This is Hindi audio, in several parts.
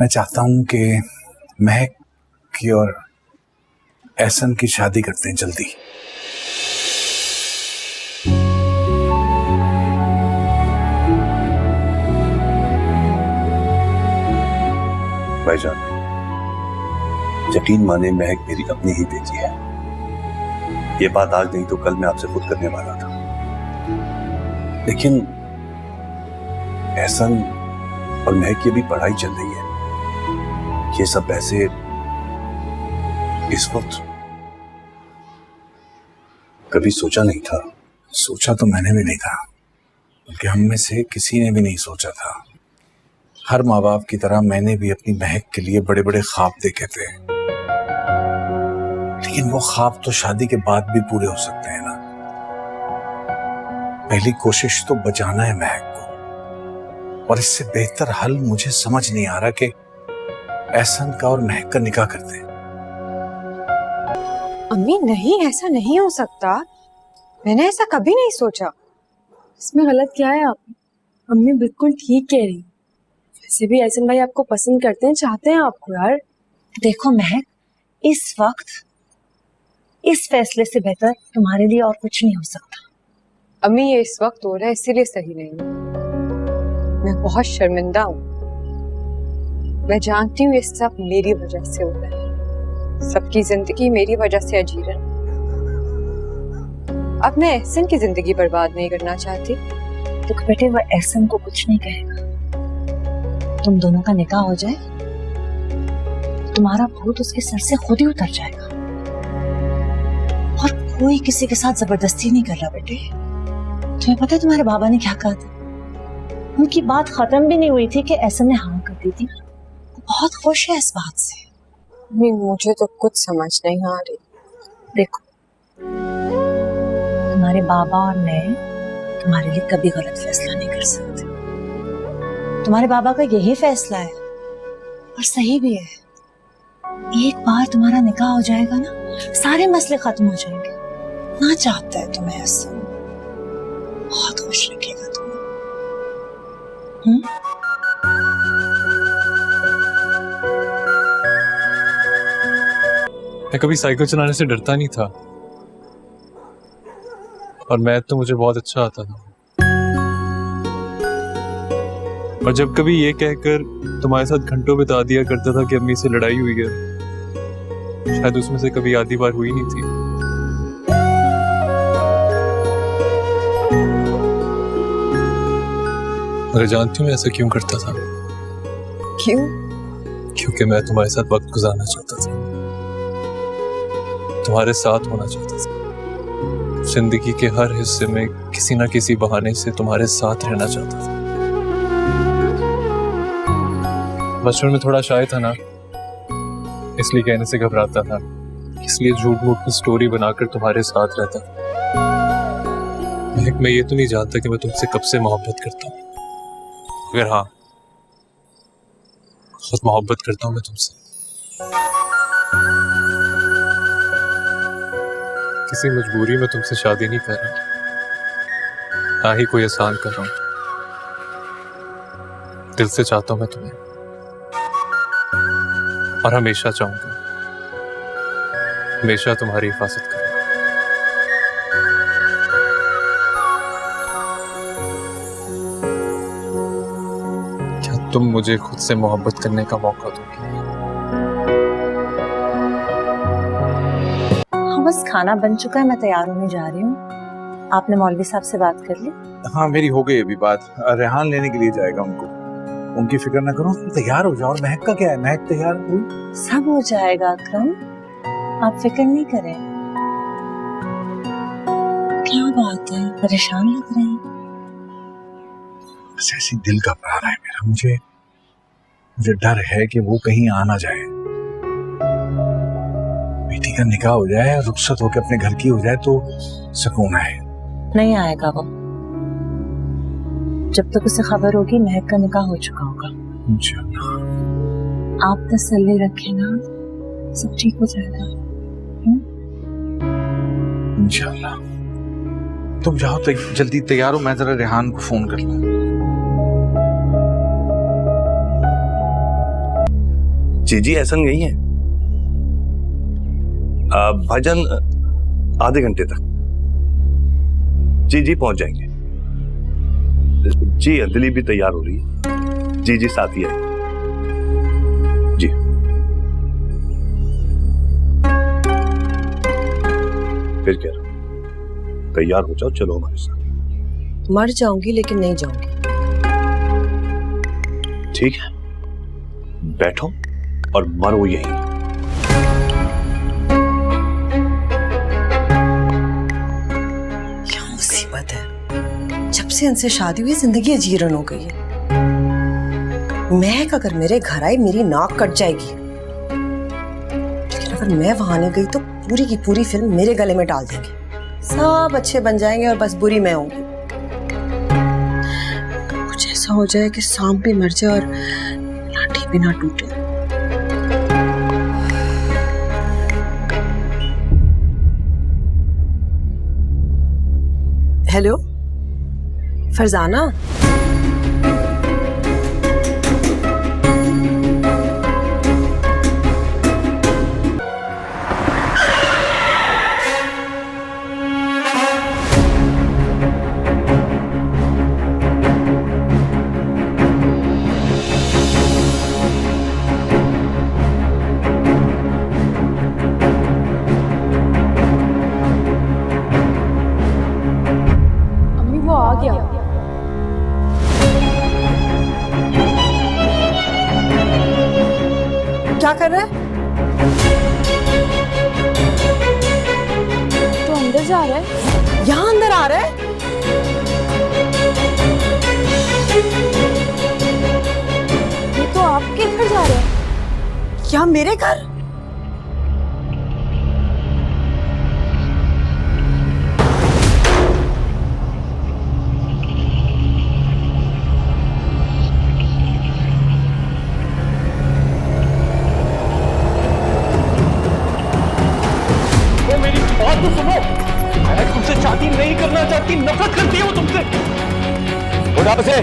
मैं चाहता हूं कि महक की और एहसन की शादी करते हैं जल्दी। भाईजान, यकीन माने महक मेरी अपनी ही बेटी है। ये बात आज नहीं तो कल मैं आपसे खुद करने वाला था, लेकिन एहसन और महक की भी पढ़ाई चल रही है। ये सब पैसे इस वक्त कभी सोचा नहीं था। सोचा तो मैंने भी नहीं था, बल्कि हम में से किसी ने भी नहीं सोचा था। हर माँ बाप की तरह मैंने भी अपनी महक के लिए बड़े बड़े ख्वाब देखे थे, लेकिन वो ख्वाब तो शादी के बाद भी पूरे हो सकते हैं ना। पहली कोशिश तो बचाना है महक को, और इससे बेहतर हल मुझे समझ नहीं आ रहा कि एहसन का और महक का निकाह करते हैं। अम्मी नहीं, ऐसा नहीं हो सकता। मैंने ऐसा कभी नहीं सोचा। इसमें गलत क्या है? आप अम्मी बिल्कुल ठीक कह रही। वैसे भी एहसन भाई आपको पसंद करते हैं, चाहते हैं आपको यार। देखो महक, इस वक्त इस फैसले से बेहतर तुम्हारे लिए और कुछ नहीं हो सकता। अम्मी ये इस वक्त हो रहा है इसीलिए सही नहीं है। मैं बहुत शर्मिंदा हूँ। मैं जानती हूँ ये सब मेरी वजह से हो रहा है। सबकी जिंदगी मेरी वजह से अजीब है। अब मैं एहसन की जिंदगी बर्बाद नहीं करना चाहती। तो बेटे वो एहसन को कुछ नहीं कहेगा। तुम दोनों का निकाह हो जाए, तुम्हारा भूत उसके सर से खुद ही उतर जाएगा। और कोई किसी के साथ जबरदस्ती नहीं कर रहा बेटे। तुम्हें पता है तुम्हारे बाबा ने क्या कहा था? उनकी बात खत्म भी नहीं हुई थी कि एहसन ने हाँ कर दी थी। बहुत खुश है इस बात से। नहीं, मुझे तो कुछ समझ नहीं आ रही। देखो, तुम्हारे बाबा और मैं तुम्हारे लिए कभी गलत फैसला नहीं कर सकते। तुम्हारे बाबा का यही फैसला है और सही भी है। एक बार तुम्हारा निकाह हो जाएगा ना, सारे मसले खत्म हो जाएंगे। ना चाहता है तुम्हें एहसन, बहुत खुश रखेगा तुम्हें। मैं कभी साइकिल चलाने से डरता नहीं था, और मैथ तो मुझे बहुत अच्छा आता था। और जब कभी ये कहकर तुम्हारे साथ घंटों बिता दिया करता था कि अम्मी से लड़ाई हुई है, शायद उसमें से कभी आधी बार हुई नहीं थी। मगर जानती हूँ मैं ऐसा क्यों करता था? क्यों? क्योंकि मैं तुम्हारे साथ वक्त गुजारना चाहता था, तुम्हारे साथ होना चाहता था। जिंदगी के हर हिस्से में किसी ना किसी बहाने से तुम्हारे साथ रहना चाहता था। बचपन में थोड़ा शाय था ना, इसलिए कहने से घबराता था, इसलिए झूठ मूठ की स्टोरी बनाकर तुम्हारे साथ रहता था। मैं ये तो नहीं जानता कि मैं तुमसे कब से मोहब्बत करता हूँ, मगर हाँ, बहुत मोहब्बत करता हूँ मैं तुमसे। किसी मजबूरी में तुमसे शादी नहीं कर रहा, ना ही कोई एहसान कर रहा हूं। दिल से चाहता हूं मैं तुम्हें, और हमेशा चाहूंगा, हमेशा तुम्हारी हिफाजत करूंगा। क्या तुम मुझे खुद से मोहब्बत करने का मौका दोगे? बस खाना बन चुका है, मैं तैयार होने जा रही हूँ। आपने मौलवी साहब से बात कर ली? हाँ, मेरी हो गई अभी बात। रेहान लेने के लिए जाएगा उनको। उनकी फिक्र ना करो, तैयार हो जाओ। और महक का क्या है? महक तैयार हुई? सब हो जाएगा अकरम, आप फिक्र नहीं करें। क्या बात है, परेशान लग रहे हैं? ऐसी दिल घबरा रहा है मेरा। मुझे डर है कि वो कहीं आ ना जाए। बेटी का निकाह हो जाए, रुखसत होकर अपने घर की हो जाए तो सुकून आए। नहीं आएगा वो। जब तक उसे खबर होगी महक का निकाह हो चुका होगा। इंशाअल्लाह। आप तसल्ली रखें ना, सब ठीक हो जाएगा। इंशाअल्लाह। तुम जाओ, जल्दी तैयार हो, मैं जरा रेहान को फोन कर लूं। जी एहसन गई हैं भाईजान आधे घंटे तक। जी पहुंच जाएंगे। जी अंजलि भी तैयार हो रही है। जी साथ ही है। जी फिर कह रहा हूं तैयार हो जाओ, चलो हमारे साथ। मर जाऊंगी लेकिन नहीं जाऊंगी। ठीक है, बैठो और मरो यहीं। क्या मुसीबत है, जब से इनसे शादी हुई जिंदगी अजीरन हो गई है। महक अगर मेरे घर आई मेरी नाक कट जाएगी, लेकिन अगर मैं वहां नहीं गई तो पूरी की पूरी फिल्म मेरे गले में डाल देंगे। सब अच्छे बन जाएंगे और बस बुरी मैं होंगी। कुछ ऐसा हो जाए कि सांप भी मर जाए और लाठी भी ना टूटे। हेलो फरजाना, अम्मी वो आ गया। क्या कर रहा है? तो अंदर जा रहा है। यहाँ अंदर आ रहा है? ये तो आपके घर जा रहा है। क्या मेरे घर? मेरी बात तो सुनो। मैं तुमसे शादी नहीं करना चाहती, नफरत करती है वो तुमसे। उठाओ उसे,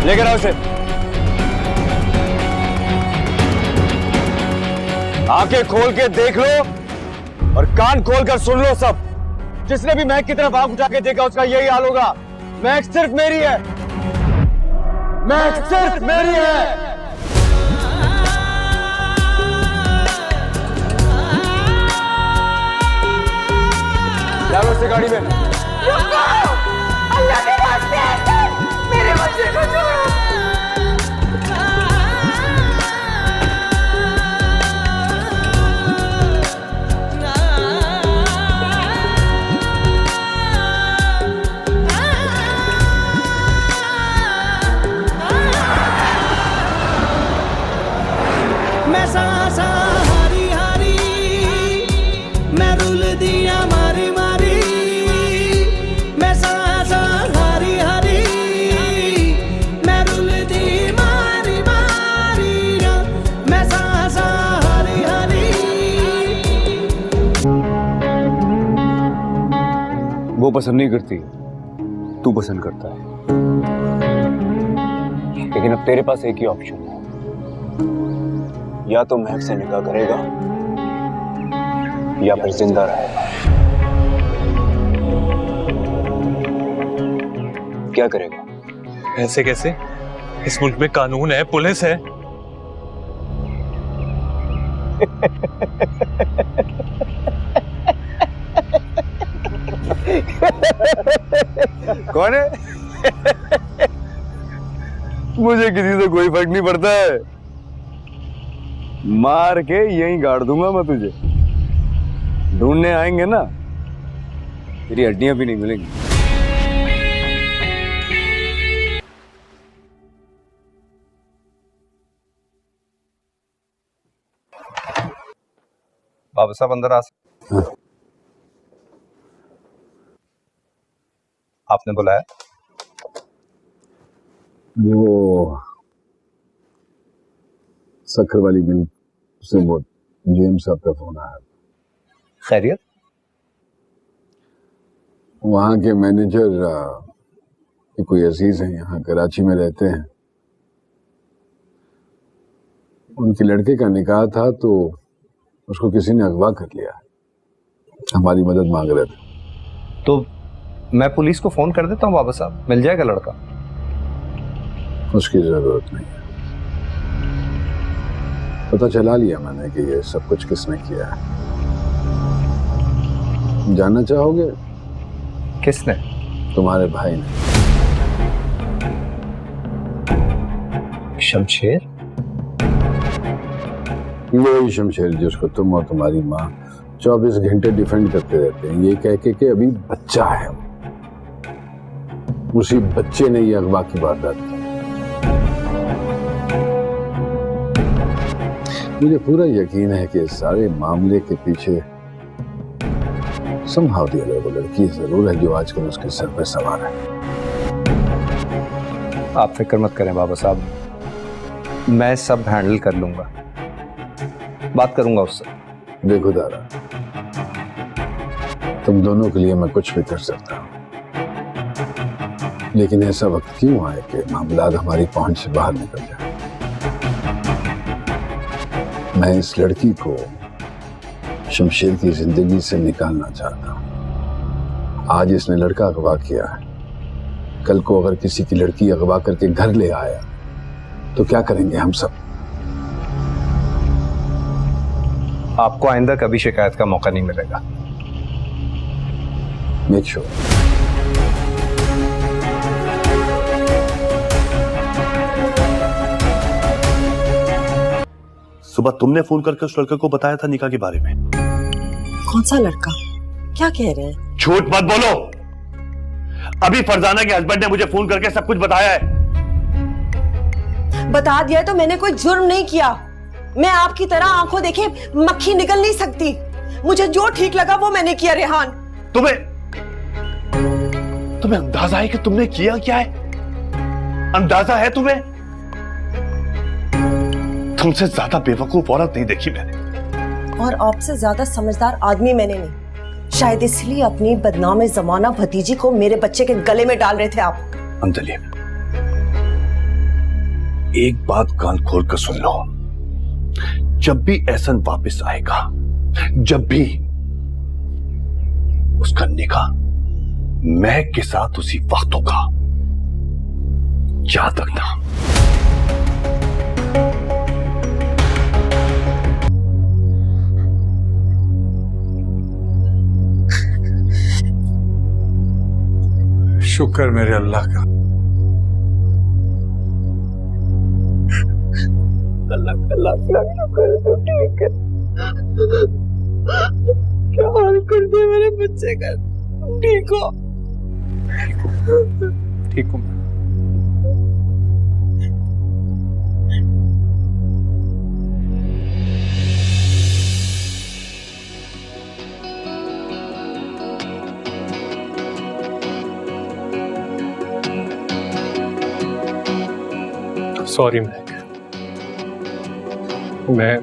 लेकर आओ उसे। आंखें खोल के देख लो और कान खोल कर सुन लो सब। जिसने भी महक की तरफ आंख उठा के देखा उसका यही हाल होगा। महक सिर्फ मेरी है, महक सिर्फ मेरी है। डालो उसे गाड़ी में। अल्लाह के वास्ते मेरे बच्चे को छोड़ो। मैं सांसा हारी हारी, मैं रुल दिया मारी मारी। मैं सांसा हारी हारी, मैं रुल दी मारी मारी। मैं सांसा हारी हारी। वो पसंद नहीं करती, तू पसंद करता है। लेकिन अब तेरे पास एक ही ऑप्शन है, या तो महक से निकाह करेगा या फिर जिंदा रहेगा। क्या करेगा? ऐसे कैसे? इस मुल्क में कानून है, पुलिस है। कौन है? मुझे किसी से कोई फर्क नहीं पड़ता है। मार के यहीं गाड़ दूंगा मैं तुझे। ढूंढने आएंगे ना, तेरी हड्डियां भी नहीं मिलेंगी। बाबा साहब अंदर आ सकते? आपने बुलाया? वो सखर वाली मिल से वो जेम्स साहब का फोन आया। खैरियत? वहाँ के मैनेजर कोई अजीज हैं, यहाँ कराची में रहते हैं। उनके लड़के का निकाह था तो उसको किसी ने अगवा कर लिया। हमारी मदद मांग रहे थे। तो मैं पुलिस को फोन कर देता हूँ बाबा साहब, मिल जाएगा लड़का। उसकी जरूरत नहीं है। पता चला लिया मैंने कि ये सब कुछ किसने किया है। जानना चाहोगे? किसने? तुम्हारे भाई ने। शमशेर? यही शमशेर जिसको तुम और तुम्हारी माँ 24 घंटे डिफेंड करते रहते हैं, ये कह के कि अभी बच्चा है। उसी बच्चे ने ये अगवा की वारदात की। मुझे पूरा यकीन है कि इस सारे मामले के पीछे somehow the other वो लड़की जरूर है जो आजकल उसके सर पे सवार है। आप फिक्र मत करें बाबा साहब, मैं सब हैंडल कर लूंगा, बात करूंगा उससे। देखो दादा, तुम दोनों के लिए मैं कुछ भी कर सकता हूँ, लेकिन ऐसा वक्त क्यों आए कि मामला हमारी पहुंच से बाहर निकल जाए। मैं इस लड़की को शमशेर की जिंदगी से निकालना चाहता हूँ। आज इसने लड़का अगवा किया है, कल को अगर किसी की लड़की अगवा करके घर ले आया तो क्या करेंगे हम सब? आपको आइंदा कभी शिकायत का मौका नहीं मिलेगा। Make sure. सुबह तुमने फोन करके उस लड़के को बताया था निकाह के बारे में। कौन सा लड़का? क्या कह रहे हैं? झूठ मत बोलो। अभी फरजाना के हस्बैंड ने मुझे फोन करके सब कुछ बताया है। बता दिया तो मैंने कोई जुर्म नहीं किया। मैं आपकी तरह आंखों देखे मक्खी निकल नहीं सकती। मुझे जो ठीक लगा वो मैंने किया। रेहान, तुम्हें अंदाजा है कि तुमने किया क्या है? अंदाजा है तुम्हें? तुमसे ज्यादा बेवकूफ औरत नहीं देखी मैंने। और आपसे ज्यादा समझदार आदमी मैंने नहीं। शायद इसलिए अपनी बदनाम जमाना भतीजी को मेरे बच्चे के गले में डाल रहे थे आप। अंजलि, एक बात कान खोल कर सुन लो। जब भी एहसन वापस आएगा, जब भी, उसका निकाह महक के साथ उसी वक्त होगा, याद रखना। शुक्र मेरे अल्लाह का। अल्लाह का लाख लाख शुक्र है, तो ठीक है। क्या हाल कर दिया मेरे बच्चे का। ठीक हो? ठीक हूँ। सॉरी महक, मैं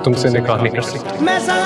तुमसे निकाह नहीं कर सकती। मैं सा